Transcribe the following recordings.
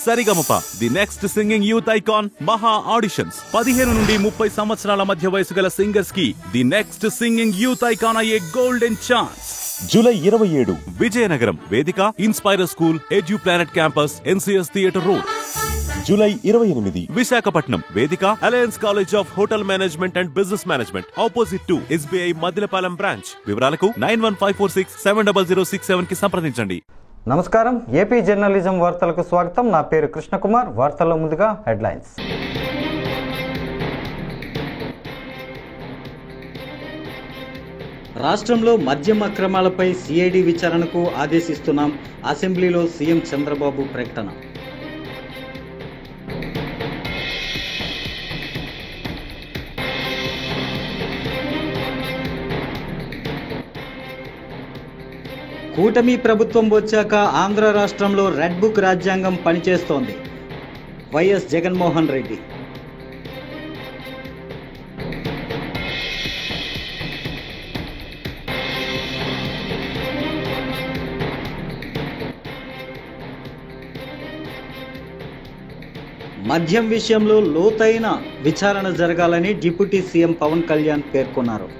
Sa Re Ga Ma Pa the next singing youth icon మహా auditions 15 నుండి 30 సంవత్సరాల మధ్య వయసు గల సింగర్స్ కి the next singing youth icon అయ్యే గోల్డెన్ ఛాన్స్. జూలై 27 విజయనగరం వేదిక inspirer school edu planet campus NCS theatre road. July 28 Visakhapatnam వేదిక alliance college of hotel management and business management opposite to SBI Madhilapalem branch. వివరాలకు 9154670067 కి సంప్రదించండి. నమస్కారం, ఏపీ జర్నలిజం వార్తలకు స్వాగతం. నా పేరు కృష్ణకుమార్. వార్తల్లో ముందుగా హెడ్లైన్స్. రాష్ట్రంలో మద్యం అక్రమాలపై సిఐడి విచారణకు ఆదేశిస్తున్నాం. అసెంబ్లీలో సీఎం చంద్రబాబు ప్రకటన. కూటమి ప్రభుత్వం వచ్చాక ఆంధ్ర రాష్ట్రంలో రెడ్ బుక్ రాజ్యాంగం పనిచేస్తోంది. వైఎస్ జగన్మోహన్ రెడ్డి. మద్యం విషయంలో లోతైన విచారణ జరగాలని డిప్యూటీ సీఎం పవన్ కళ్యాణ్ పేర్కొన్నారు.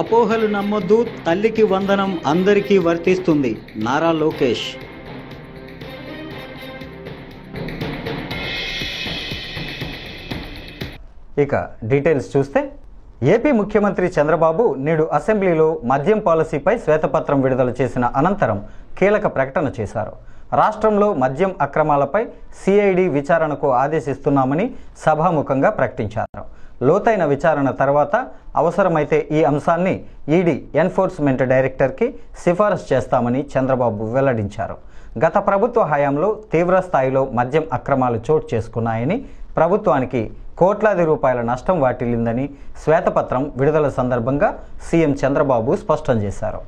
అపోహలు నమ్మొద్దు, తల్లికి వందనం అందరికీ వర్తిస్తుంది. నారా లోకేష్. ఇక డీటెయిల్స్ చూస్తే, ఏపీ ముఖ్యమంత్రి చంద్రబాబు నేడు అసెంబ్లీలో మద్యం పాలసీపై శ్వేతపత్రం విడుదల చేసిన అనంతరం కీలక ప్రకటన చేశారు. రాష్ట్రంలో మద్యం అక్రమాలపై సిఐడి విచారణకు ఆదేశిస్తున్నామని సభాముఖంగా ప్రకటించారు. లోతైన విచారణ తర్వాత అవసరమైతే ఈ అంశాన్ని ఈడీ ఎన్ఫోర్స్మెంట్ డైరెక్టర్కి సిఫారసు చేస్తామని చంద్రబాబు వెల్లడించారు. గత ప్రభుత్వ హయాంలో తీవ్ర స్థాయిలో మద్యం అక్రమాలు చోటు చేసుకున్నాయని, ప్రభుత్వానికి కోట్లాది రూపాయల నష్టం వాటిల్లిందని శ్వేతపత్రం విడుదల సందర్భంగా సీఎం చంద్రబాబు స్పష్టం చేశారు.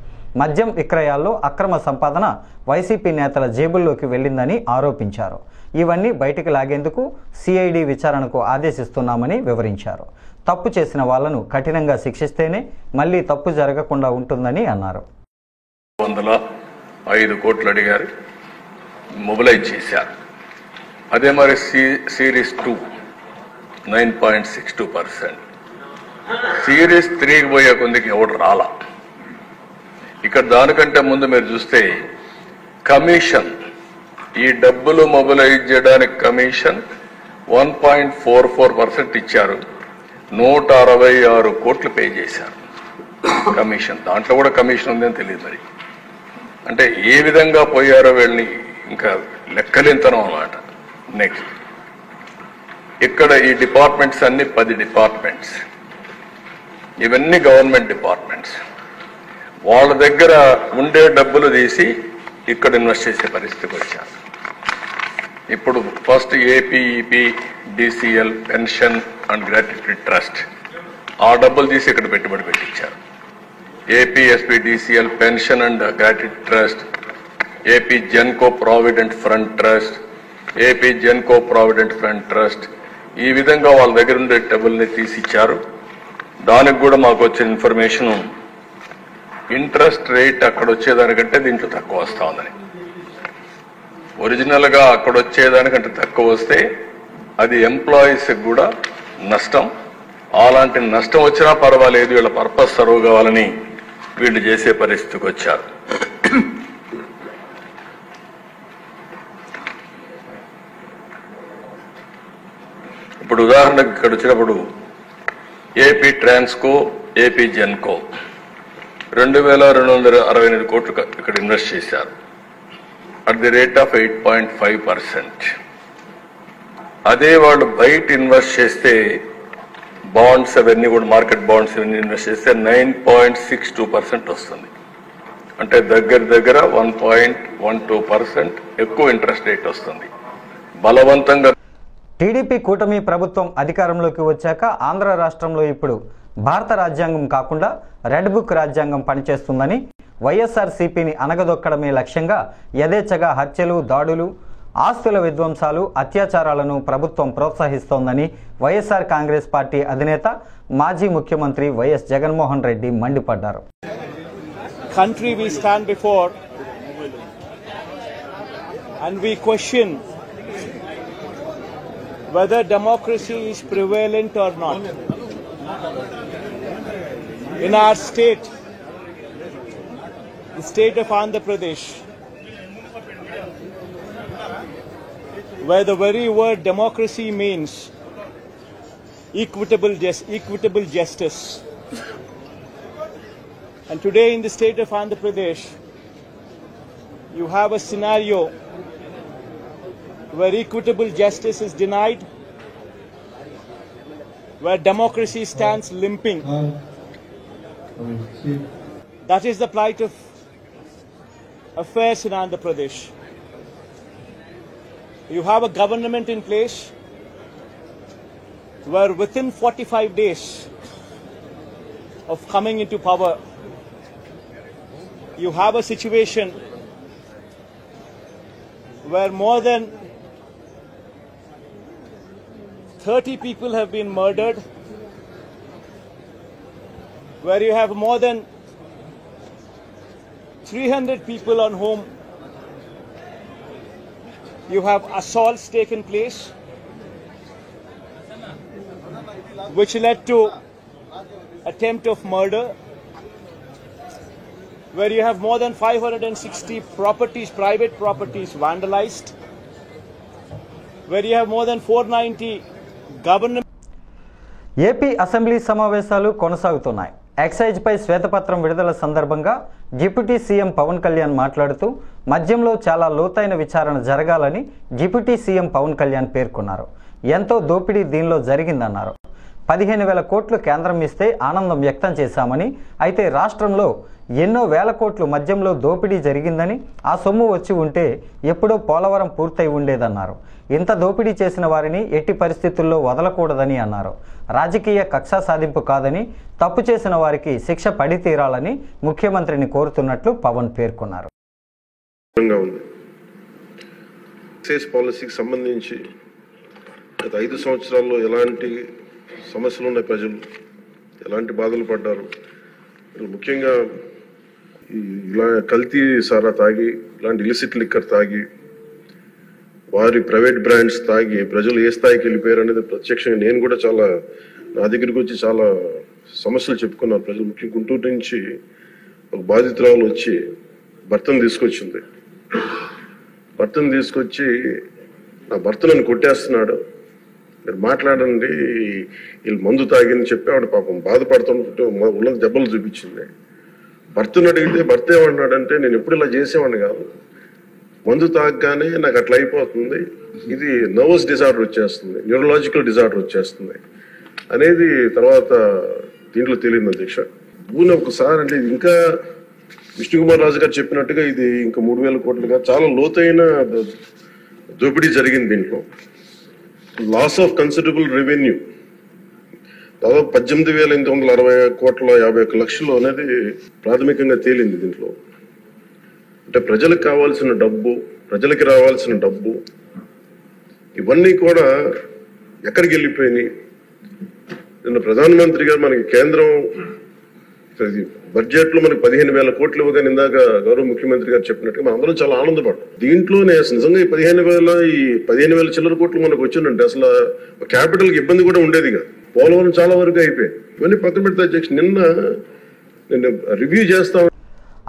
మద్యం విక్రయాల్లో అక్రమ సంపాదన వైసీపీ నేతల జేబుల్లోకి వెళ్లిందని ఆరోపించారు. ఇవన్నీ బయటికి లాగేందుకు సిఐడి విచారణకు ఆదేశిస్తున్నామని వివరించారు. తప్పు చేసిన వాళ్లను కఠినంగా శిక్షిస్తేనే మళ్లీ తప్పు జరగకుండా ఉంటుందని అన్నారు. 105 కోట్లు అడిగారు, మొబిలైజ్ చేశారు. అదే మరి సిరీస్ 2 9.62%, సిరీస్ 3కి పోయే కొందికి ఎవడు రాలా. ఇక్కడ దానికంటే ముందు మీరు చూస్తే కమిషన్, ఈ డబ్బులు మొబిలైజ్ చేయడానికి కమిషన్ 1.44% ఇచ్చారు. 166 కోట్లు పే చేశారు కమిషన్. దాంట్లో కూడా కమిషన్ ఉందని తెలియదు. మరి అంటే ఏ విధంగా పోయారో వీళ్ళని ఇంకా లెక్కలేంతనం అన్నమాట. నెక్స్ట్, ఇక్కడ ఈ డిపార్ట్మెంట్స్ అన్ని 10 డిపార్ట్మెంట్స్, ఇవన్నీ గవర్నమెంట్ డిపార్ట్మెంట్స్. వాళ్ళ దగ్గర ఉండే డబ్బులు తీసి ఇక్కడ ఇన్వెస్ట్ చేసే పరిస్థితికి వచ్చారు. ఇప్పుడు first APEP DCL pension and gratuity trust, ఆ డబ్బులు తీసి ఇక్కడ పెట్టుబడి పెట్టించారు. APSP DCL pension and gratuity trust, AP Genco provident fund trust, AP Genco provident fund trust, ఈ విధంగా వాళ్ళ దగ్గర ఉండే డబ్బుల్ని తీసి ఇచ్చారు. దానికి కూడా మాకు వచ్చిన ఇన్ఫర్మేషన్ ఇంట్రెస్ట్ రేట్ అక్కడ వచ్చేదానికంటే దీంట్లో తక్కువ వస్తా ఉందని. ఒరిజినల్ గా అక్కడ వచ్చేదానికంటే తక్కువ వస్తే అది ఎంప్లాయీస్ కూడా నష్టం. అలాంటి నష్టం వచ్చినా పర్వాలేదు, వీళ్ళ పర్పస్ సర్వ్ కావాలని వీళ్ళు చేసే పరిస్థితికి వచ్చారు. ఇప్పుడు ఉదాహరణకు ఇక్కడ వచ్చినప్పుడు ఏపీ ట్రాన్స్కో, ఏపీ జెన్కో 2268 కోట్లు ఇక్కడ ఇన్వెస్ట్ చేశారు అట్ ది రేట్ ఆఫ్ 8.5%. అదే వాళ్ళు బయట ఇన్వెస్ట్ చేస్తే బాండ్స్ అవన్నీ కూడా మార్కెట్ బాండ్స్ అవన్నీ ఇన్వెస్ట్ చేస్తే 9.62% వస్తుంది. అంటే దగ్గర 1.12% ఎక్కువ ఇంట్రెస్ట్ రేట్ వస్తుంది. బలవంతంగా టీడీపీ కూటమి ప్రభుత్వం అధికారంలోకి వచ్చాక ఆంధ్ర రాష్ట్రంలో ఇప్పుడు భారత రాజ్యాంగం కాకుండా రెడ్ బుక్ రాజ్యాంగం పనిచేస్తుందని, వైఎస్ఆర్సీపీని అనగదొక్కడమే లక్ష్యంగా యథేచ్ఛగా హత్యలు, దాడులు, ఆస్తుల విధ్వంసాలు, అత్యాచారాలను ప్రభుత్వం ప్రోత్సహిస్తోందని వైఎస్ఆర్ కాంగ్రెస్ పార్టీ అధినేత మాజీ ముఖ్యమంత్రి వైఎస్ జగన్మోహన్ రెడ్డి మండిపడ్డారు. Country we stand before and we question whether democracy is prevalent or not. In our state, the state of Andhra Pradesh, where the very word democracy means equitable justice. And today in the state of Andhra Pradesh, you have a scenario where equitable justice is denied, where democracy stands limping. That is the plight of affairs in Andhra Pradesh. You have a government in place where within 45 days of coming into power, you have a situation where more than 30 people have been murdered, where you have more than 300 people on whom you have assaults taken place, which led to attempt of murder, where you have more than 560 properties, private properties vandalized, where you have more than 490 government. AP assembly సమావేశాలు కొనసాగుతున్నాయి. Excise పై శ్వేతపత్రం విడుదల సందర్భంగా deputy CM Pawan Kalyan మాట్లాడుతూ మద్యంలో చాలా లోతైన విచారణ జరగాలని డిప్యూటీ సీఎం పవన్ కళ్యాణ్ పేర్కొన్నారు. ఎంతో దోపిడీ దీనిలో జరిగిందన్నారు. 15,000 కోట్లు కేంద్రం ఇస్తే ఆనందం వ్యక్తం చేశామని, అయితే రాష్ట్రంలో ఎన్నో వేల కోట్లు మద్యంలో దోపిడీ జరిగిందని, ఆ సొమ్ము వచ్చి ఉంటే ఎప్పుడో పోలవరం పూర్తయి ఉండేదన్నారు. ఇంత దోపిడీ చేసిన వారిని ఎట్టి పరిస్థితుల్లో వదలకూడదని అన్నారు. రాజకీయ కక్ష సాధింపు కాదని, తప్పు చేసిన వారికి శిక్ష పడి తీరాలని ముఖ్యమంత్రిని కోరుతున్నట్లు పవన్ పేర్కొన్నారు. పాలసీకి సంబంధించి గత 5 సంవత్సరాల్లో ఎలాంటి సమస్యలు ఉన్నాయి, ప్రజలు ఎలాంటి బాధలు పడ్డారు, ముఖ్యంగా ఇలా కల్తీ సారా తాగి, ఇలాంటి ఇలిసిట్ లిక్కర్ తాగి, వారి ప్రైవేట్ బ్రాండ్స్ తాగి ప్రజలు ఏ స్థాయికి వెళ్ళిపోయారు అనేది ప్రత్యక్షంగా నేను కూడా చాలా నా దగ్గరికి వచ్చి చాలా సమస్యలు చెప్పుకున్నారు ప్రజలు. ముఖ్యంగా గుంటూరు నుంచి ఒక బాధితురాలు వచ్చి భర్తను తీసుకొచ్చింది. భర్తను తీసుకొచ్చి నా భర్త నన్ను కొట్టేస్తున్నాడు, మీరు మాట్లాడండి, వీళ్ళు మందు తాగిని చెప్పి ఆవిడ పాపం బాధపడుతుంటే ఉన్న దెబ్బలు చూపించింది. భర్తను అడిగితే భర్త ఏమన్నాడంటే, నేను ఎప్పుడు ఇలా చేసేవాడిని కాదు, మందు తాగగానే నాకు అట్లా అయిపోతుంది, ఇది నర్వస్ డిజార్డర్ వచ్చేస్తుంది, న్యూరలాజికల్ డిజార్డర్ వచ్చేస్తుంది అనేది తర్వాత దీంట్లో తెలియదు అధ్యక్ష. ఊనే ఒకసారి అంటే ఇంకా విష్ణుకుమార్ రాజు గారు చెప్పినట్టుగా ఇది ఇంకా 3,000 కోట్లుగా చాలా లోతైన దోపిడీ జరిగింది. దీంట్లో లాస్ ఆఫ్ కన్సిడరబుల్ రెవెన్యూ దాదాపు 18,860 కోట్ల 51 లక్షలు అనేది ప్రాథమికంగా తేలింది. దీంట్లో అంటే ప్రజలకు కావాల్సిన డబ్బు, ప్రజలకి రావాల్సిన డబ్బు ఇవన్నీ కూడా ఎక్కడికి వెళ్ళిపోయినాయి. నిన్న ప్రధానమంత్రి గారు మనకి కేంద్రం బడ్జెట్ లో మనకి 15,000 కోట్లు ఇవ్వగానే ఇందాక గౌరవ ముఖ్యమంత్రి గారు చెప్పినట్టుగా మనం అందరం చాలా ఆనందపడ్డాం. దీంట్లోనే నిజంగా ఈ 15,000 చిల్లర కోట్లు మనకు వచ్చిందంటే అసలు క్యాపిటల్ కి ఇబ్బంది కూడా ఉండేది కాదు. పోలవరం చాలా వరకు అయిపోయాయి. ఇవన్నీ పక్కన పెడితే అధ్యక్ష నిన్న రివ్యూ చేస్తాం.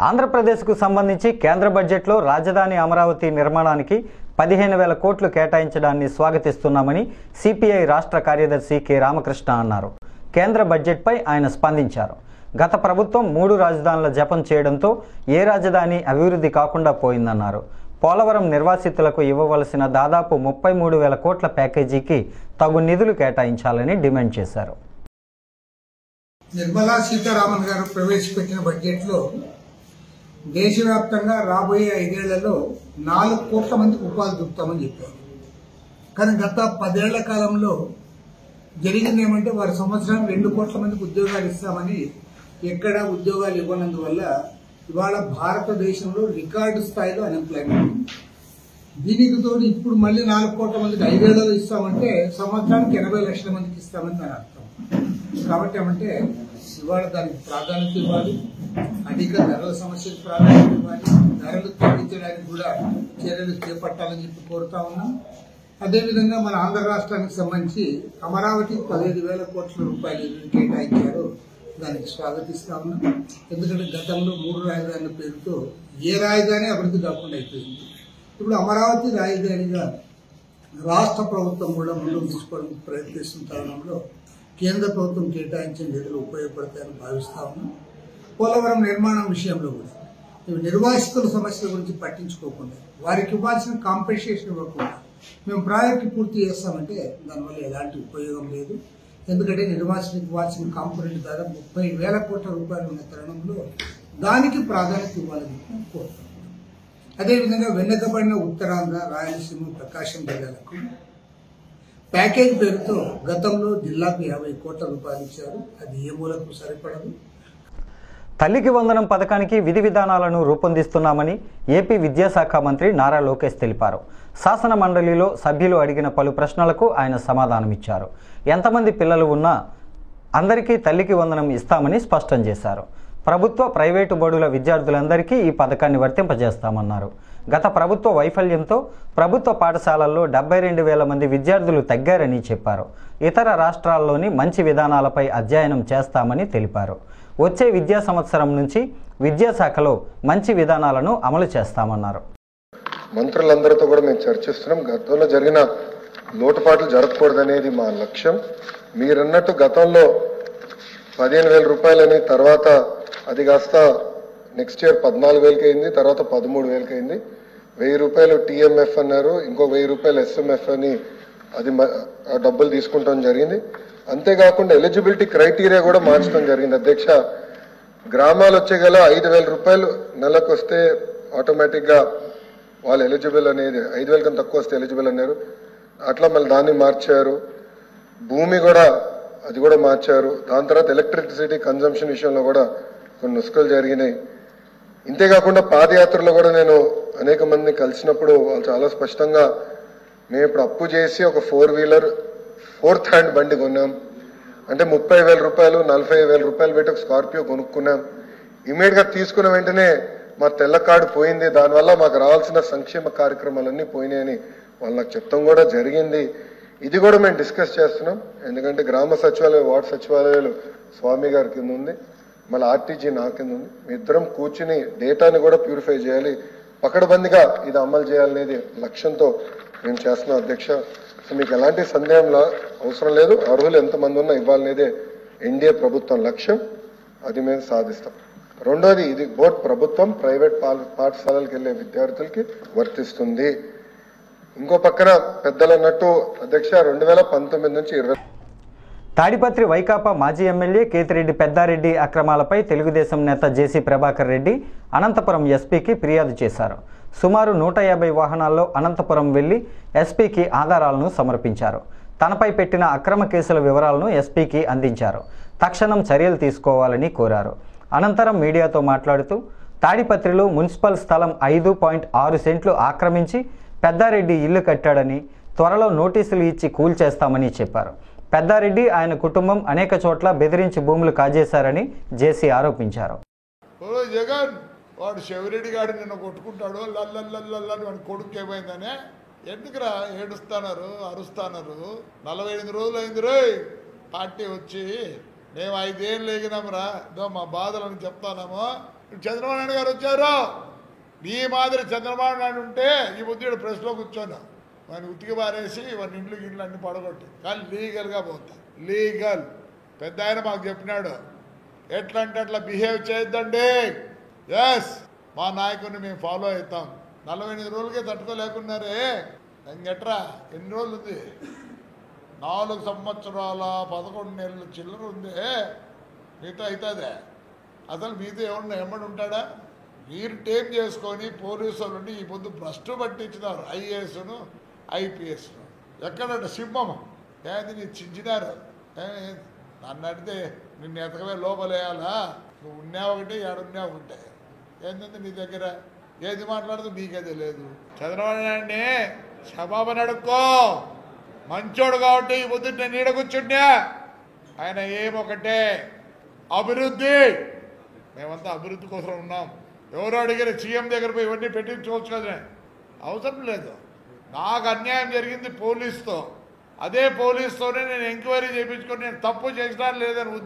ఆంధ్రప్రదేశ్కు సంబంధించి కేంద్ర బడ్జెట్లో రాజధాని అమరావతి నిర్మాణానికి 15,000 కోట్లు కేటాయించడాన్ని స్వాగతిస్తున్నామని సిపిఐ రాష్ట్ర కార్యదర్శి కె రామకృష్ణ అన్నారు. కేంద్ర బడ్జెట్పై ఆయన స్పందించారు. గత ప్రభుత్వం 3 రాజధానుల జపం చేయడంతో ఏ రాజధాని అభివృద్ధి కాకుండా పోయిందన్నారు. పోలవరం నిర్వాసితులకు ఇవ్వవలసిన దాదాపు 33,000 కోట్ల ప్యాకేజీకి తగు నిధులు కేటాయించాలని డిమాండ్ చేశారు. నిర్మలా సీతారామన్ గారు ప్రవేశపెట్టిన బడ్జెట్లో దేశవ్యాప్తంగా రాబోయే 5 ఏళ్లలో 4 కోట్ల మందికి ఉపాధి దొరుకుతామని చెప్పారు. కానీ గత 10 ఏళ్ల కాలంలో జరిగింది ఏమంటే వారి సంవత్సరం 2 కోట్ల మందికి ఉద్యోగాలు ఇస్తామని ఎక్కడా ఉద్యోగాలు ఇవ్వనందువల్ల ఇవాళ భారతదేశంలో రికార్డు స్థాయిలో అన్ఎంప్లాయ్మెంట్ ఉంది. దీనికి తోడు ఇప్పుడు మళ్ళీ 4 కోట్ల మందికి 5 ఏళ్లలో ఇస్తామంటే సంవత్సరానికి 80 లక్షల మందికి ఇస్తామని దాని అర్థం. కాబట్టి ఏమంటే ఇవాళ దానికి ప్రాధాన్యత ఇవ్వాలి, అధిక ధరల సమస్యకు ప్రాధాన్యత ఇవ్వాలి, ధరలు తగ్గించడానికి కూడా చర్యలు చేపట్టాలని చెప్పి కోరుతా ఉన్నాం. అదేవిధంగా మన ఆంధ్ర రాష్ట్రానికి సంబంధించి అమరావతికి 15,000 కోట్ల రూపాయలు కేటాయించారు. దానికి స్వాగతిస్తా ఉన్నాం. ఎందుకంటే గతంలో 3 రాజధానుల పేరుతో ఏ రాజధాని అభివృద్ధి కాకుండా అయిపోయింది. ఇప్పుడు అమరావతి రాజధానిగా రాష్ట్ర ప్రభుత్వం కూడా ముందుకు తీసుకోవడానికి ప్రయత్నిస్తున్న తరుణంలో కేంద్ర ప్రభుత్వం కేటాయించిన నిధులు ఉపయోగపడతాయని భావిస్తా ఉన్నాం. పోలవరం నిర్మాణం విషయంలో కూడా ఇవి నిర్వాసితుల సమస్యల గురించి పట్టించుకోకుండా, వారికి ఇవ్వాల్సిన కాంపెన్సేషన్ ఇవ్వకుండా మేము ప్రాజెక్టు పూర్తి చేస్తామంటే దానివల్ల ఎలాంటి ఉపయోగం లేదు. ఎందుకంటే నిర్వాసితులకు ఇవ్వాల్సిన కాంపోనెంట్ దాదాపు 30,000 కోట్ల రూపాయలు ఉన్న తరుణంలో దానికి ప్రాధాన్యత ఇవ్వాలని కోరుతున్నాం. అదేవిధంగా వెనుకబడిన ఉత్తరాంధ్ర, రాయలసీమ, ప్రకాశం జిల్లాలకు ప్యాకేజ్ పేరుతో గతంలో జిల్లాకు 50 కోట్ల రూపాయలు ఇచ్చారు. అది ఏ మూలకు సరిపడదు. తల్లికి వందనం పథకానికి విధి విధానాలను రూపొందిస్తున్నామని ఏపీ విద్యాశాఖ మంత్రి నారా లోకేష్ తెలిపారు. శాసన మండలిలో సభ్యులు అడిగిన పలు ప్రశ్నలకు ఆయన సమాధానమిచ్చారు. ఎంతమంది పిల్లలు ఉన్నా అందరికీ తల్లికి వందనం ఇస్తామని స్పష్టం చేశారు. ప్రభుత్వ, ప్రైవేటు బడుల విద్యార్థులందరికీ ఈ పథకాన్ని వర్తింపజేస్తామన్నారు. గత ప్రభుత్వ వైఫల్యంతో ప్రభుత్వ పాఠశాలల్లో 72,000 మంది విద్యార్థులు తగ్గారని చెప్పారు. ఇతర రాష్ట్రాల్లోని మంచి విధానాలపై అధ్యయనం చేస్తామని తెలిపారు. వచ్చే విద్యా సంవత్సరం నుంచి విద్యాశాఖలో మంచి విధానాలను అమలు చేస్తామన్నారు. మంత్రులందరితో కూడా మేము చర్చిస్తున్నాం. గతంలో జరిగిన లోటుపాట్లు జరగకూడదనేది మా లక్ష్యం. మీరన్నట్టు గతంలో 15,000 రూపాయలని, తర్వాత అది కాస్త నెక్స్ట్ ఇయర్ 14,000కి అయింది, తర్వాత 13,000కి అయింది. 1,000 రూపాయలు టీఎంఎఫ్ అన్నారు, ఇంకో 1,000 రూపాయలు ఎస్ఎంఎఫ్ అని అది డబ్బులు తీసుకుంటాం జరిగింది. అంతేకాకుండా ఎలిజిబిలిటీ క్రైటీరియా కూడా మార్చడం జరిగింది. అధ్యక్ష, గ్రామాలు వచ్చే గల 5,000 రూపాయలు నెలకు వస్తే ఆటోమేటిక్గా వాళ్ళు ఎలిజిబుల్ అనేది, 5,000 కన్నా తక్కువ వస్తే ఎలిజిబుల్ అన్నారు. అట్లా మళ్ళీ దాన్ని మార్చారు. భూమి కూడా అది కూడా మార్చారు. దాని తర్వాత ఎలక్ట్రిసిటీ కన్జంప్షన్ విషయంలో కూడా కొన్ని నుసుకలు జరిగినాయి. ఇంతేకాకుండా పాదయాత్రలో కూడా నేను అనేక మందిని కలిసినప్పుడు వాళ్ళు చాలా స్పష్టంగా, మేము ఇప్పుడు అప్పు చేసి ఒక 4 వీలర్ 4th హ్యాండ్ బండి కొన్నాం అంటే 30,000 రూపాయలు, 40,000 రూపాయలు పెట్టి ఒక స్కార్పియో కొనుక్కున్నాం. ఇమీడియట్గా తీసుకున్న వెంటనే మా తెల్ల కార్డు పోయింది, దానివల్ల మాకు రావాల్సిన సంక్షేమ కార్యక్రమాలన్నీ పోయినాయని వాళ్ళు నాకు చెప్తాం కూడా జరిగింది. ఇది కూడా మేము డిస్కస్ చేస్తున్నాం. ఎందుకంటే గ్రామ సచివాలయం, వార్డు సచివాలయాలు స్వామి గారి కింద ఉంది, మళ్ళీ ఆర్టీజీ నా కింద ఉంది. మీ ఇద్దరం కూర్చుని డేటాని కూడా ప్యూరిఫై చేయాలి, పకడ్బందీగా ఇది అమలు చేయాలనేది లక్ష్యంతో మేము చేస్తున్నాం అధ్యక్ష. సో మీకు ఎలాంటి సందేహంలో అవసరం లేదు. అర్హులు ఎంతమంది ఉన్నా ఇవ్వాలనేదే ఎన్డీఏ ప్రభుత్వం లక్ష్యం. అది మేము సాధిస్తాం. రెండోది, ఇది బోత్ ప్రభుత్వం, ప్రైవేట్ పాఠశాలలకు వెళ్లే విద్యార్థులకి వర్తిస్తుంది. ఇంకో పక్కన పెద్దలు అన్నట్టు అధ్యక్ష 2019 నుంచి 20 తాడిపత్రి వైకాపా మాజీ ఎమ్మెల్యే కేతిరెడ్డి పెద్దారెడ్డి అక్రమాలపై తెలుగుదేశం నేత జేసీ ప్రభాకర్ రెడ్డి అనంతపురం ఎస్పీకి ఫిర్యాదు చేశారు. సుమారు 150 వాహనాల్లో అనంతపురం వెళ్లి ఎస్పీకి ఆధారాలను సమర్పించారు. తనపై పెట్టిన అక్రమ కేసుల వివరాలను ఎస్పీకి అందించారు. తక్షణం చర్యలు తీసుకోవాలని కోరారు. అనంతరం మీడియాతో మాట్లాడుతూ తాడిపత్రిలో మున్సిపల్ స్థలం 5.6 సెంట్లు ఆక్రమించి పెద్దారెడ్డి ఇల్లు కట్టాడని, త్వరలో నోటీసులు ఇచ్చి కూల్చేస్తామని చెప్పారు. పెద్దారెడ్డి, ఆయన కుటుంబం అనేక చోట్ల బెదిరించి భూములు కాజేశారని జేసీ ఆరోపించారు. జగన్ వాడు శివరెడ్డి గారు నిన్న కొట్టుకుంటాడు, లల్లల్లని వాడి కొడుకు ఏమైందనే ఎందుకురా ఏడుస్తున్నారు, అరుస్తున్నారు. 48 రోజులు అయింది రోయ్ పార్టీ వచ్చి, మేము 5 ఏళ్ళు ఎగినాంరా, ఇదో మా బాధలను చెప్తానేమో. చంద్రబాబు నాయుడు గారు వచ్చారు, నీ మాదిరి చంద్రబాబు నాయుడు ఉంటే ఈ బుద్ధిడు ప్రెస్లో కూర్చోను, వాడిని ఉతికి పారేసి వాడిని ఇండ్లు అన్ని పడగొట్టి, కానీ లీగల్గా పోతా. లీగల్ పెద్ద ఆయన మాకు చెప్పినాడు, ఎట్లా అంటే అట్లా బిహేవ్ చేయొద్దండి. ఎస్, మా నాయకుడిని మేము ఫాలో అవుతాం. 48 రోజులకే తట్టుకోలేకున్నారే, ఇంకెట్రా ఎన్ని రోజులు ఉంది? 4 సంవత్సరాల 11 నెలల చిల్లర ఉంది. మీతో అవుతుందే? అసలు మీతో ఎవరన్నా ఎమ్మడి ఉంటాడా? మీరు టేమ్ చేసుకొని పోలీసు వాళ్ళని ఈ పొద్దు భ్రష్టు పట్టించినారు, ఐఏఎస్ను ఐపీఎస్ను. ఎక్కడంట సింహం ఏది నీ చించినారు. నన్ను అడితే నిన్ను ఎతకవే లోపలేయాలా? నువ్వు ఉన్నా ఒకటి, ఏడున్నా ఒకటే. ఏంటంటే నీ దగ్గర ఏది మాట్లాడుతూ మీకే తెలియదు. చంద్రబాబు నాయుడిని క్షమాపణ అడుక్కో, మంచోడు కాబట్టి ఈ పొద్దు నేను నీడ కూర్చుంటే. ఆయన ఏమొకటే అభివృద్ధి. మేమంతా అభివృద్ధి కోసం ఉన్నాం. ఎవరు అడిగారు సీఎం దగ్గర పోయి ఇవన్నీ పెట్టించుకోవచ్చు కదా, అవసరం లేదు. నాకు అన్యాయం జరిగింది పోలీసుతో, అదే పోలీసుతోనే నేను ఎంక్వైరీ చేయించుకొని నేను తప్పు చేసినా లేదని.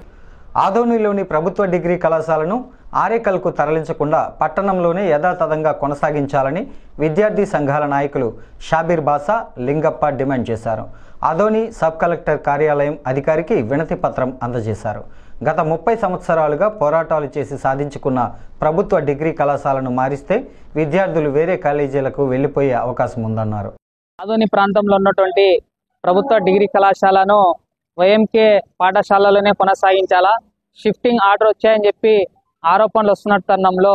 ఆదోనిలోని ప్రభుత్వ డిగ్రీ కళాశాలను ఆరేకల్కు తరలించకుండా పట్టణంలోనే యథాతథంగా కొనసాగించాలని విద్యార్థి సంఘాల నాయకులు షాబీర్ బాసా, లింగప్ప డిమాండ్ చేశారు. ఆదోని సబ్ కలెక్టర్ కార్యాలయం అధికారికి వినతి పత్రం అందజేశారు. గత 30 సంవత్సరాలుగా పోరాటాలు చేసి సాధించుకున్న ప్రభుత్వ డిగ్రీ కళాశాలను మారిస్తే విద్యార్థులు వేరే కాలేజీలకు వెళ్లిపోయే అవకాశం ఉందన్నారు. ఆదోని ప్రాంతంలో ఉన్నటువంటి ప్రభుత్వ డిగ్రీ కళాశాలను వైఎంకే పాఠశాలలోనే కొనసాగించాలా, షిఫ్టింగ్ ఆర్డర్ వచ్చాయని చెప్పి ఆరోపణలు వస్తున్న తరుణంలో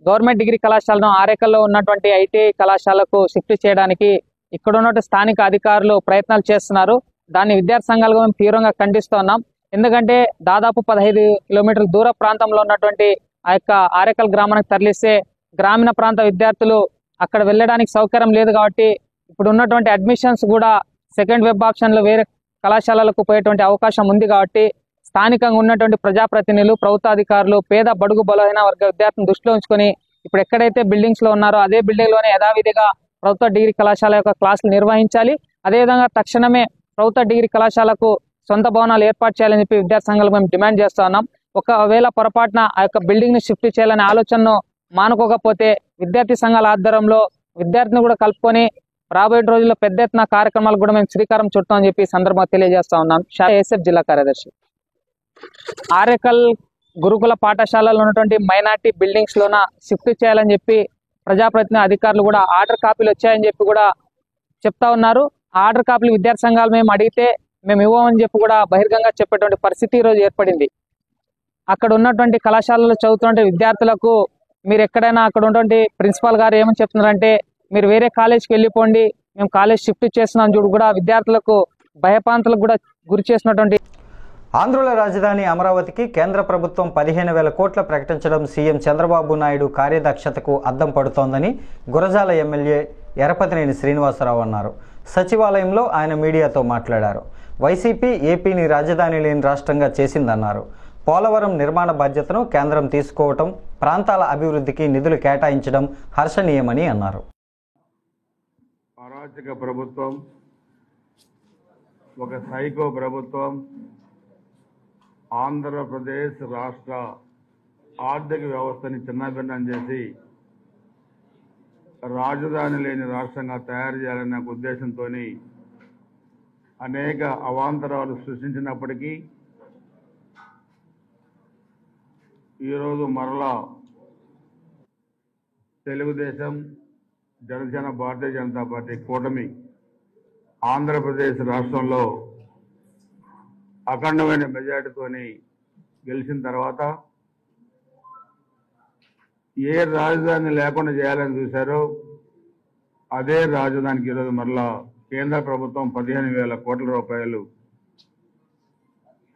గవర్నమెంట్ డిగ్రీ కళాశాలను ఆరేకల్లో ఉన్నటువంటి ఐటీఐ కళాశాలకు షిఫ్ట్ చేయడానికి ఇక్కడ ఉన్నటువంటి స్థానిక అధికారులు ప్రయత్నాలు చేస్తున్నారు. దాన్ని విద్యార్థి సంఘాలుగా మేము తీవ్రంగా ఖండిస్తున్నాం. ఎందుకంటే దాదాపు 15 కిలోమీటర్ల దూర ప్రాంతంలో ఉన్నటువంటి ఆ యొక్క ఆరేకల్ గ్రామానికి తరలిస్తే గ్రామీణ ప్రాంత విద్యార్థులు అక్కడ వెళ్ళడానికి సౌకర్యం లేదు. కాబట్టి ఇప్పుడు ఉన్నటువంటి అడ్మిషన్స్ కూడా సెకండ్ వెబ్ ఆప్షన్లో వేరే కళాశాలలకు పోయేటువంటి అవకాశం ఉంది. కాబట్టి స్థానికంగా ఉన్నటువంటి ప్రజాప్రతినిధులు, ప్రభుత్వ అధికారులు పేద బడుగు బలహీన వర్గ విద్యార్థులను దృష్టిలో ఉంచుకొని ఇప్పుడు ఎక్కడైతే బిల్డింగ్స్ లో ఉన్నారో అదే బిల్డింగ్ లోనే యథావిధిగా ప్రభుత్వ డిగ్రీ కళాశాల యొక్క క్లాసులు నిర్వహించాలి. అదేవిధంగా తక్షణమే ప్రభుత్వ డిగ్రీ కళాశాలకు సొంత భవనాలు ఏర్పాటు చేయాలని చెప్పి విద్యార్థి సంఘాలు మేము డిమాండ్ చేస్తా ఉన్నాం. ఒకవేళ పొరపాటున ఆ యొక్క బిల్డింగ్ ని షిఫ్ట్ చేయాలనే ఆలోచనను మానుకోకపోతే విద్యార్థి సంఘాల ఆధ్వర్యంలో విద్యార్థిని కూడా కలుపుకొని రాబోయే రోజుల్లో పెద్ద ఎత్తున కార్యక్రమాలకు కూడా మేము శ్రీకారం చుట్టామని చెప్పి సందర్భంగా తెలియజేస్తా ఉన్నాం. ఏఎస్ఎఫ్ జిల్లా కార్యదర్శి. ఆరేకల్ గురుకుల పాఠశాలలో ఉన్నటువంటి మైనార్టీ బిల్డింగ్స్ లోన షిఫ్ట్ చేయాలని చెప్పి ప్రజాప్రతినిధి అధికారులు కూడా ఆర్డర్ కాపీలు వచ్చాయని చెప్పి కూడా చెప్తా ఉన్నారు. ఆర్డర్ కాపీలు విద్యార్థి సంఘాలు మేము అడిగితే మేము ఇవ్వమని చెప్పి కూడా బహిర్గంగా చెప్పేటువంటి పరిస్థితి ఈ రోజు ఏర్పడింది. అక్కడ ఉన్నటువంటి కళాశాలలో చదువుతున్న విద్యార్థులకు మీరు ఎక్కడైనా అక్కడ ఉన్నటువంటి ప్రిన్సిపాల్ గారు ఏమని చెప్తున్నారంటే మీరు వేరే కాలేజ్కి వెళ్ళిపోండి, మేము కాలేజ్ షిఫ్ట్ చేస్తున్నాం చూడు కూడా విద్యార్థులకు భయపాంతలకు కూడా గురి చేసినటువంటి. ఆంధ్రుల రాజధాని అమరావతికి కేంద్ర ప్రభుత్వం 15,000 కోట్ల ప్రకటించడం సీఎం చంద్రబాబు నాయుడు కార్యదక్షతకు అద్దం పడుతోందని గురజాల ఎమ్మెల్యే ఎరపతినేని శ్రీనివాసరావు అన్నారు. సచివాలయంలో ఆయన మీడియాతో మాట్లాడారు. వైసీపీ ఏపీని రాజధాని లేని రాష్ట్రంగా చేసిందన్నారు. పోలవరం నిర్మాణ బాధ్యతను కేంద్రం తీసుకోవటం, ప్రాంతాల అభివృద్ధికి నిధులు కేటాయించడం హర్షణీయమని అన్నారు. అరాచక ప్రభుత్వం, ఒక సైకో ప్రభుత్వం ఆంధ్రప్రదేశ్ రాష్ట్ర ఆర్థిక వ్యవస్థని చిన్నభిన్నం చేసి రాజధాని లేని రాష్ట్రంగా తయారు చేయాలనే ఉద్దేశంతో అనేక అవాంతరాలు సృష్టించినప్పటికీ ఈరోజు మరలా తెలుగుదేశం, జనసేన, భారతీయ జనతా పార్టీ కూటమి ఆంధ్రప్రదేశ్ రాష్ట్రంలో అఖండమైన మెజార్టీతోని గెలిచిన తర్వాత ఏ రాజధాని లేకుండా చేయాలని చూశారో అదే రాజధానికి ఈరోజు మరలా కేంద్ర ప్రభుత్వం 15,000 కోట్ల రూపాయలు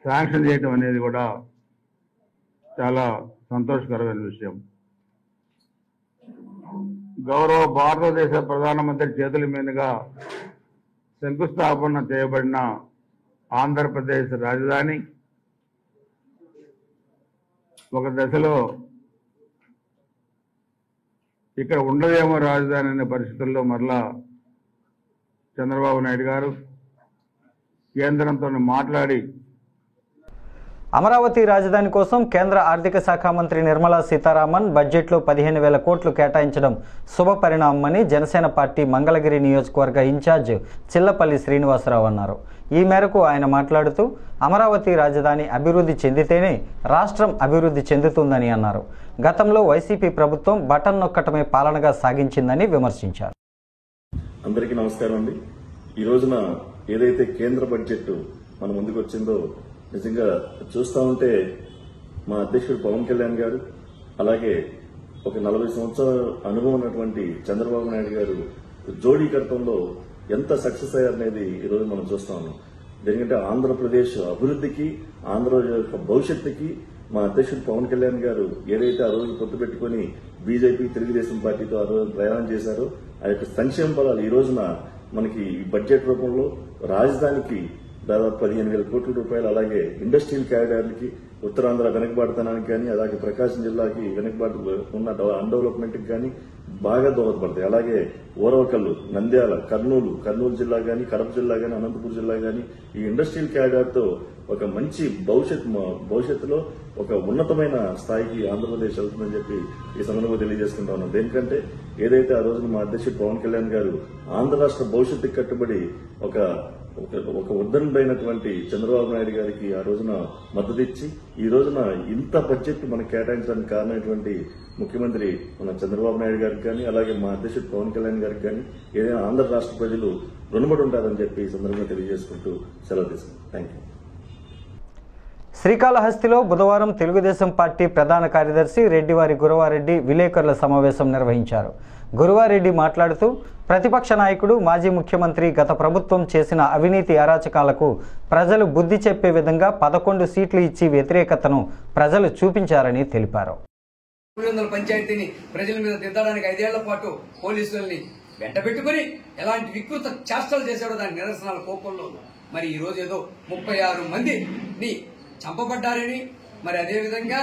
శాంక్షన్ చేయటం అనేది కూడా చాలా సంతోషకరమైన విషయం. గౌరవ భారతదేశ ప్రధానమంత్రి చేతుల మీదుగా శంకుస్థాపన చేయబడిన ఆంధ్రప్రదేశ్ రాజధాని ఒక దశలో ఇక్కడ ఉండదేమో రాజధాని అనే పరిస్థితుల్లో మరలా చంద్రబాబు నాయుడు గారు కేంద్రంతో మాట్లాడి అమరావతి రాజధాని కోసం కేంద్ర ఆర్థిక శాఖ మంత్రి నిర్మలా సీతారామన్ బడ్జెట్లో 15,000 కోట్లు కేటాయించడం శుభ పరిణామమని జనసేన పార్టీ మంగళగిరి నియోజకవర్గ ఇన్ఛార్జ్ చిల్లపల్లి శ్రీనివాసరావు అన్నారు. ఈ మేరకు ఆయన మాట్లాడుతూ అమరావతి రాజధాని అభివృద్ధి చెందితేనే రాష్ట్రం అభివృద్ధి చెందుతుందని అన్నారు. గతంలో వైసీపీ ప్రభుత్వం బటన్ నొక్కటమే పాలనగా సాగించిందని విమర్శించారు. అందరికీ నమస్కారం అండి. ఈ రోజున ఏదైతే కేంద్ర బడ్జెట్ మన ముందుకు వచ్చిందో నిజంగా చూస్తా ఉంటే మా అధ్యక్షుడు పవన్ కళ్యాణ్ గారు, అలాగే ఒక 40 సంవత్సరాల అనుభవం ఉన్నటువంటి చంద్రబాబు నాయుడు గారు జోడీకర్తంలో ఎంత సక్సెస్ అయ్యారనేది ఈ రోజు మనం చూస్తా ఉన్నాం. ఎందుకంటే ఆంధ్రప్రదేశ్ అభివృద్ధికి, ఆంధ్రప్రదేశ్ యొక్క భవిష్యత్తుకి మా అధ్యక్షుడు పవన్ కళ్యాణ్ గారు ఏదైతే ఆ రోజు పొత్తు పెట్టుకుని బీజేపీ తెలుగుదేశం పార్టీతో ఆ రోజు ప్రయాణం చేశారో ఆ యొక్క సంక్షేమ ఫలాలు ఈ రోజున మనకి బడ్జెట్ రూపంలో రాజధానికి దాదాపు 15,000 కోట్ల రూపాయలు, అలాగే ఇండస్ట్రియల్ కారిడార్లకి, ఉత్తరాంధ్ర వెనకబాటుతనానికి కానీ, అలాగే ప్రకాశం జిల్లాకి వెనకబాటు ఉన్న అన్డెవలప్మెంట్ కి కానీ బాగా దోహదపడతాయి. అలాగే ఓరవకల్లు, నంద్యాల, కర్నూలు జిల్లా కానీ, కడప జిల్లా కానీ, అనంతపురం జిల్లా కానీ ఈ ఇండస్ట్రియల్ కారిడార్ తో ఒక మంచి భవిష్యత్తులో ఒక ఉన్నతమైన స్థాయికి ఆంధ్రప్రదేశ్ వెళ్తుందని చెప్పి ఈ సందర్భంగా తెలియజేసుకుంటా ఉన్నాం. దేనికంటే ఏదైతే ఆ రోజున మా అధ్యక్షుడు పవన్ కళ్యాణ్ గారు ఆంధ్ర రాష్ట్ర భవిష్యత్తుకి కట్టుబడి ఒక ఉద్ధరణమైనటువంటి చంద్రబాబు నాయుడు గారికి ఆ రోజున మద్దతు ఇచ్చి ఈ రోజున ఇంత బడ్జెట్ మనకు కేటాయించడానికి కారణమైనటువంటి ముఖ్యమంత్రి మన చంద్రబాబు నాయుడు గారికి కానీ, అలాగే మా అధ్యక్షుడు పవన్ కళ్యాణ్ గారికి కానీ ఏదైనా ఆంధ్ర రాష్ట్ర ప్రజలు రుణపడి ఉంటారని చెప్పి ఈ సందర్భంగా తెలియజేసుకుంటూ సెలవు తీసుకుంటాం. Thank you. శ్రీకాళహస్తిలో బుధవారం తెలుగుదేశం పార్టీ ప్రధాన కార్యదర్శి రెడ్డివారి గురవారెడ్డి విలేకరుల సమావేశం నిర్వహించారు. గురవారెడ్డి మాట్లాడుతూ ప్రతిపక్ష నాయకుడు మాజీ ముఖ్యమంత్రి గత ప్రభుత్వం చేసిన అవినీతి అరాచకాలకు ప్రజలు బుద్ధి చెప్పే విధంగా 11 సీట్లు ఇచ్చి వ్యతిరేకతను ప్రజలు చూపించారని తెలిపారు. 300 పంచాయతీని ప్రజల మీద దిద్దడానికి 5 ఏళ్ల పాటు పోలీసుల్ని వెంటబెట్టుకుని ఎలాంటి వికృత చేష్టలు చేశాడో దాని నిరసనల కోపంలో మరి ఈ రోజు ఏదో 36 మందిని చంపబడ్డారని, మరి అదేవిధంగా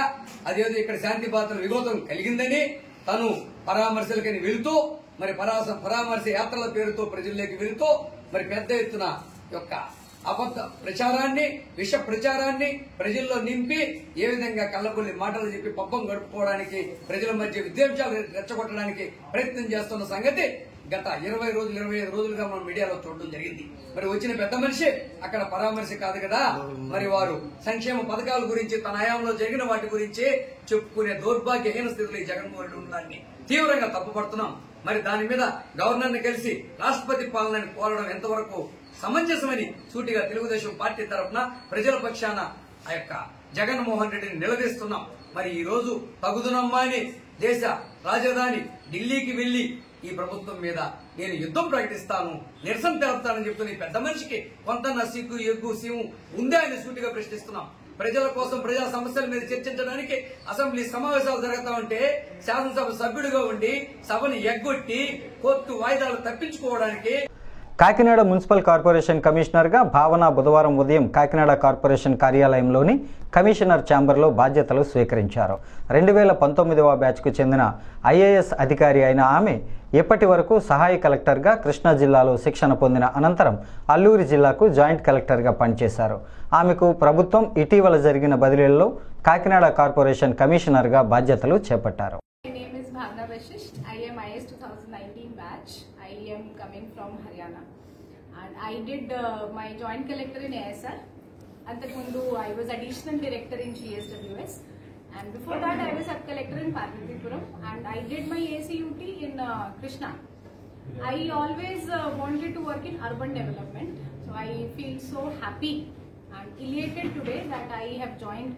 అదేదో ఇక్కడ శాంతి భద్రతల విరోధం కలిగిందని తను పరామర్శలకని వెళుతూ మరి పరామర్శ యాత్రల పేరుతో ప్రజల్లోకి వెళుతూ మరి పెద్ద ఎత్తున యొక్క అబద్ధ ప్రచారాన్ని, విష ప్రచారాన్ని ప్రజల్లో నింపి ఏ విధంగా కళ్ళబొల్లి మాటలు చెప్పి పబ్బం గడుపుకోవడానికి, ప్రజల మధ్య విద్వేషాలు రెచ్చగొట్టడానికి ప్రయత్నం చేస్తున్న సంగతి గత 25 రోజులుగా మనం మీడియాలో చూడడం జరిగింది. మరి వచ్చిన పెద్ద మనిషి అక్కడ పరామర్శ కాదు కదా, మరి వారు సంక్షేమ పథకాల గురించి తన హయాంలో జరిగిన వాటి గురించి చెప్పుకునే దౌర్భాగ్యహీన స్థితిలో ఈ జగన్మోహన్ రెడ్డి ఉన్నదాన్ని తీవ్రంగా తప్పుపడుతున్నాం. మరి దాని మీద గవర్నర్ని కలిసి రాష్ట్రపతి పాలనని కోరడం ఎంతవరకు సమంజసమని సూటిగా తెలుగుదేశం పార్టీ తరఫున ప్రజల పక్షాన ఆ యొక్క జగన్మోహన్ రెడ్డిని నిలదీస్తున్నాం. మరి ఈ రోజు తగుదునమ్మా అని దేశ రాజధాని ఢిల్లీకి వెళ్లి ఈ ప్రభుత్వం మీద నేను యుద్ధం ప్రకటిస్తాను, నిరసన తెలుపుతానని చెప్తున్న ఈ పెద్ద మనిషికి కొంత సిగ్గు ఎగ్గు సీము ఉందా అని సూటిగా ప్రశ్నిస్తున్నాం. ప్రజల కోసం, ప్రజా సమస్యల మీద చర్చించడానికి అసెంబ్లీ సమావేశాలు జరుగుతా ఉంటే శాసనసభ సభ్యుడిగా ఉండి సభను ఎగ్గొట్టి కోర్టు వాయిదాలు తప్పించుకోవడానికి కాకినాడ మున్సిపల్ కార్పొరేషన్ కమిషనర్గా భావన బుధవారం ఉదయం కాకినాడ కార్పొరేషన్ కార్యాలయంలోని కమిషనర్ ఛాంబర్లో బాధ్యతలు స్వీకరించారు. 2019వ బ్యాచ్కు చెందిన ఐఏఎస్ అధికారి అయిన ఆమె ఇప్పటి వరకు సహాయ కలెక్టర్గా కృష్ణా జిల్లాలో శిక్షణ పొందిన అనంతరం అల్లూరి జిల్లాకు జాయింట్ కలెక్టర్గా పనిచేశారు. ఆమెకు ప్రభుత్వం ఇటీవల జరిగిన బదిలీల్లో కాకినాడ కార్పొరేషన్ కమిషనర్గా బాధ్యతలు చేపట్టారు. I am IAS 2019 batch. I am coming from Haryana and I did my joint collector in ASR. Antakundu I was additional director in GSWS and before that I was sub collector in Parvatipuram and I did my ACUT in Krishna. I always wanted to work in urban development, so I feel so happy and elated today that I have joined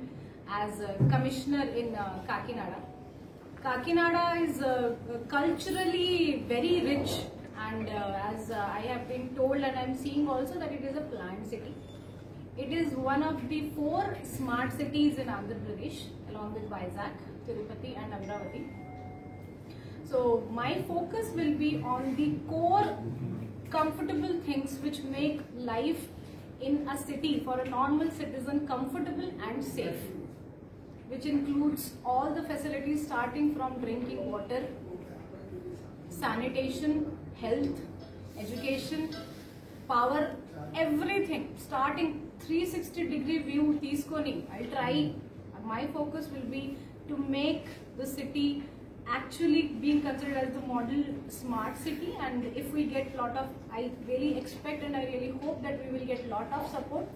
as commissioner in Kakinada. Kakinada is culturally very rich and as I have been told and I am seeing also that it is a planned city. It is one of the 4 smart cities in Andhra Pradesh along with Vizag, Tirupati and Amravati. So my focus will be on the core comfortable things which make life in a city for a normal citizen comfortable and safe, which includes all the facilities starting from drinking water, sanitation, health, education, power, everything starting 360-degree view teeskoni. I'll try. My focus will be to make the city actually being considered as the model smart city, and if we get I really expect and I really hope that we will get lot of support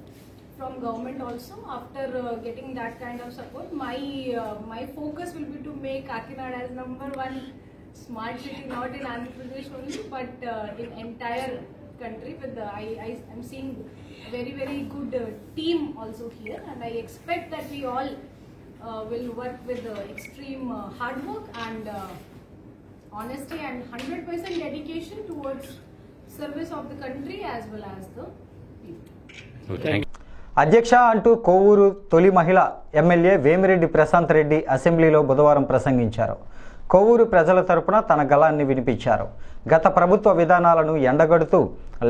from government also. After getting that kind of support, my focus will be to make Kakinada as #1 smart city, not in Andhra Pradesh only, but in entire country. With I am seeing very good team also here, and I expect that we all will work with extreme hard work and honesty and 100% dedication towards service of the country as well as the people. Okay. అధ్యక్ష అంటూ కోవూరు తొలి మహిళ MLA Vemireddy Prashanth Reddy అసెంబ్లీలో బుధవారం ప్రసంగించారు. కోవూరు ప్రజల తరపున తన గళాన్ని వినిపించారు. గత ప్రభుత్వ విధానాలను ఎండగడుతూ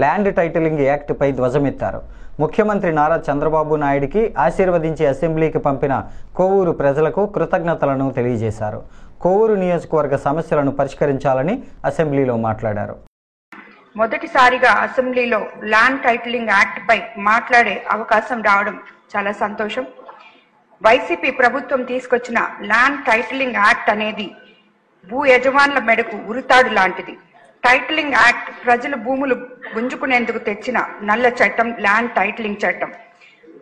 ల్యాండ్ టైటిలింగ్ యాక్ట్పై ధ్వజమెత్తారు. ముఖ్యమంత్రి నారా చంద్రబాబు నాయుడికి ఆశీర్వదించి అసెంబ్లీకి పంపిన కోవూరు ప్రజలకు కృతజ్ఞతలను తెలియజేశారు. కోవూరు నియోజకవర్గ సమస్యలను పరిష్కరించాలని అసెంబ్లీలో మాట్లాడారు. మొదటిసారిగా అసెంబ్లీలో ల్యాండ్ టైటిలింగ్ యాక్ట్ పై మాట్లాడే అవకాశం రావడం చాలా సంతోషం. వైసీపీ ప్రభుత్వం తీసుకొచ్చిన ల్యాండ్ టైటిలింగ్ యాక్ట్ అనేది భూ యజమానుల మెడకు ఉరితాడు లాంటిది. టైటిలింగ్ యాక్ట్ ప్రజల భూములు గుంజుకునేందుకు తెచ్చిన నల్ల చట్టం ల్యాండ్ టైటిలింగ్ చట్టం.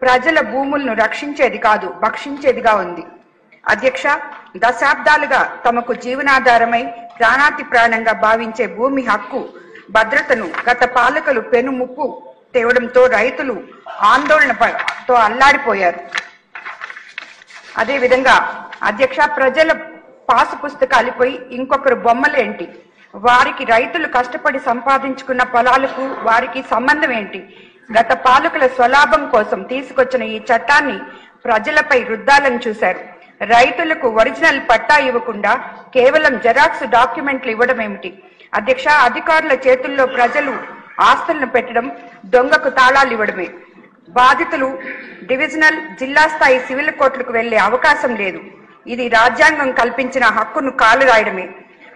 ప్రజల భూములను రక్షించేది కాదు, భక్షించేదిగా ఉంది. అధ్యక్ష, దశాబ్దాలుగా తమకు జీవనాధారమై ప్రాణాతి ప్రాణంగా భావించే భూమి హక్కు భద్రతను గత పాలకులు పెనుముప్పు తేవడంతో రైతులు ఆందోళనతో అల్లాడిపోయారు. అదేవిధంగా అధ్యక్ష, ప్రజల పాసు పుస్తకాలపై ఇంకొకరు బొమ్మలేంటి? వారికి రైతులు కష్టపడి సంపాదించుకున్న పొలాలకు వారికి సంబంధం ఏంటి? గత పాలకుల స్వలాభం కోసం తీసుకొచ్చిన ఈ చట్టాన్ని ప్రజలపై రుద్దాలని చూశారు. రైతులకు ఒరిజినల్ పట్టా ఇవ్వకుండా కేవలం జెరాక్స్ డాక్యుమెంట్లు ఇవ్వడం ఏమిటి? అధ్యక్ష, అధికారుల చేతుల్లో ప్రజలు ఆస్తులను పెట్టడం దొంగకు తాళాలు ఇవ్వడమే. బాధితులు డివిజనల్, జిల్లా స్థాయి సివిల్ కోర్టులకు వెళ్లే అవకాశం లేదు. ఇది రాజ్యాంగం కల్పించిన హక్కును కాలురాయడమే.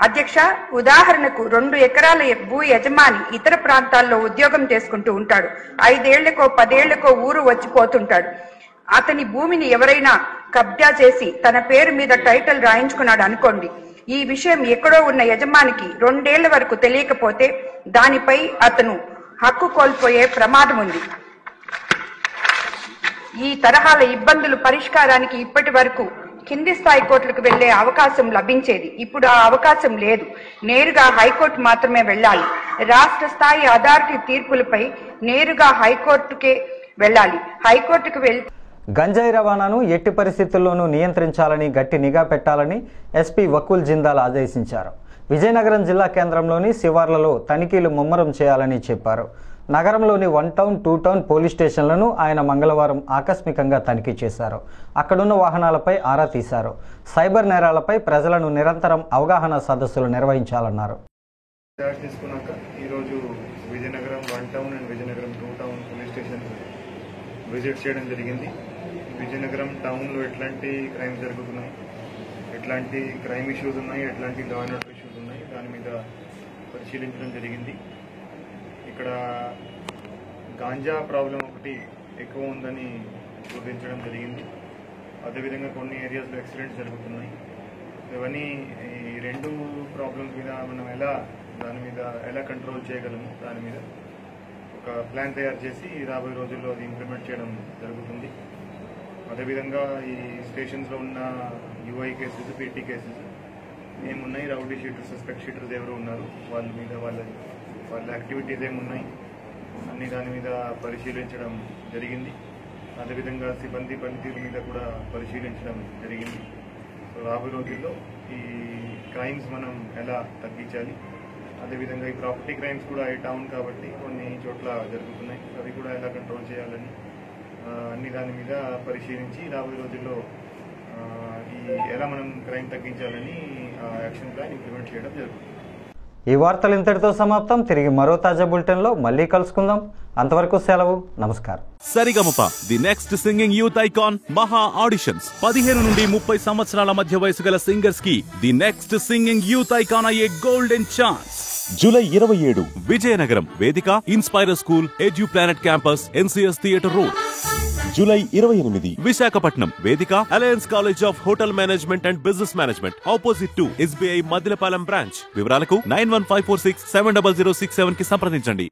అధ్యక్ష, ఉదాహరణకు 2 ఎకరాల భూ యజమాని ఇతర ప్రాంతాల్లో ఉద్యోగం చేసుకుంటూ ఉంటాడు. 5 ఏళ్లకో 10 ఏళ్లకో ఊరు వచ్చిపోతుంటాడు. అతని భూమిని ఎవరైనా కబ్జా చేసి తన పేరు మీద టైటిల్ రాయించుకున్నాడు అనుకోండి. ఈ విషయం ఎక్కడో ఉన్న యజమానికి 2 ఏళ్ల వరకు తెలియకపోతే దానిపై అతను హక్కు కోల్పోయే ప్రమాదం ఉంది. ఈ తరహాల ఇబ్బందుల పరిష్కారానికి ఇప్పటి వరకు కింది స్థాయి కోర్టులకు వెళ్లే అవకాశం లభించేది. ఇప్పుడు ఆ అవకాశం లేదు. నేరుగా హైకోర్టు మాత్రమే వెళ్ళాలి. రాష్ట్ర స్థాయి అథారిటీ తీర్పులపై నేరుగా హైకోర్టుకే వెళ్ళాలి. హైకోర్టుకు వెళ్తే గంజాయి రవాణాను ఎట్టి పరిస్థితుల్లోనూ నియంత్రించాలని గట్టి నిఘా పెట్టాలని ఎస్పీ వకుల్ జిందాల్ ఆదేశించారు. విజయనగరం జిల్లా కేంద్రంలోని శివార్లలో తనిఖీలు ముమ్మరం చేయాలని చెప్పారు. నగరంలోని 1 టౌన్ 2 టౌన్ పోలీస్ స్టేషన్లను ఆయన మంగళవారం ఆకస్మికంగా తనిఖీ చేశారు. అక్కడున్న వాహనాలపై ఆరా తీశారు. సైబర్ నేరాలపై ప్రజలను నిరంతరం అవగాహన సదస్సులు నిర్వహించాలన్నారు. తీసుకున్నాక ఈరోజు Vizianagaram 1 town and Vizianagaram 2 town police station visit చేయడం జరిగింది. విజయనగరం టౌన్లో ఎట్లాంటి క్రైమ్స్ జరుగుతున్నాయి, ఎట్లాంటి క్రైమ్ ఇష్యూస్ ఉన్నాయి, ఎట్లాంటి లా అండ్ ఆర్డర్ ఇష్యూస్ ఉన్నాయి, దాని మీద పరిశీలించడం జరిగింది. ఇక్కడ గాంజా ప్రాబ్లం ఒకటి ఎక్కువ ఉందని గుర్తించడం జరిగింది. అదేవిధంగా కొన్ని ఏరియాస్లో యాక్సిడెంట్స్ జరుగుతున్నాయి. ఇవన్నీ ఈ 2 ప్రాబ్లమ్స్ మీద మనం దాని మీద ఎలా కంట్రోల్ చేయగలము, దాని మీద ఒక ప్లాన్ తయారు చేసి రాబోయే రోజుల్లో అది ఇంప్లిమెంట్ చేయడం జరుగుతుంది. అదేవిధంగా ఈ స్టేషన్స్లో ఉన్న యూఐ కేసెస్, పీటీ కేసెస్ ఏమున్నాయి, రౌడీ షీటర్స్, సస్పెక్ట్ షీటర్స్ ఎవరు ఉన్నారు, వాళ్ళ మీద వాళ్ళ యాక్టివిటీస్ ఏమున్నాయి అన్ని దాని మీద పరిశీలించడం జరిగింది. అదేవిధంగా సిబ్బంది పనితీరు మీద కూడా పరిశీలించడం జరిగింది. సో రాబోయే రోజుల్లో ఈ క్రైమ్స్ మనం ఎలా తగ్గించాలి, అదేవిధంగా ఈ ప్రాపర్టీ క్రైమ్స్ కూడా ఈ టౌన్ కాబట్టి కొన్ని చోట్ల జరుగుతున్నాయి, అవి కూడా ఎలా కంట్రోల్ చేయాలని అన్ని దాని మీద పరిశీలించి రాబోయే రోజుల్లో ఎలా మనం క్రైమ్ తగ్గించాలని యాక్షన్ ప్లాన్ ఇంప్లిమెంట్ చేయడం జరుగుతుంది. ఈ వార్తలు ఇంతటితో సమాప్తం. తిరిగి మరో తాజా బులెటిన్లో మళ్ళీ కలుసుకుందాం. అంతవరకు సెలవు. నమస్కారం. Saregamapa the next singing youth icon మహా ఆడిషన్స్. 15 నుండి 30 సంవత్సరాల మధ్య వయసు గల సింగర్స్ కి the next singing youth icon అయ్యే గోల్డెన్ ఛాన్స్. జూలై 27 విజయనగరం వేదిక inspirer school, edu planet campus, NCS theatre road. July 28 Visakhapatnam వేదిక alliance college of hotel management and business management, opposite to SBI Madhilapalem branch. వివరాలకు 9154670067 కి సంప్రదించండి.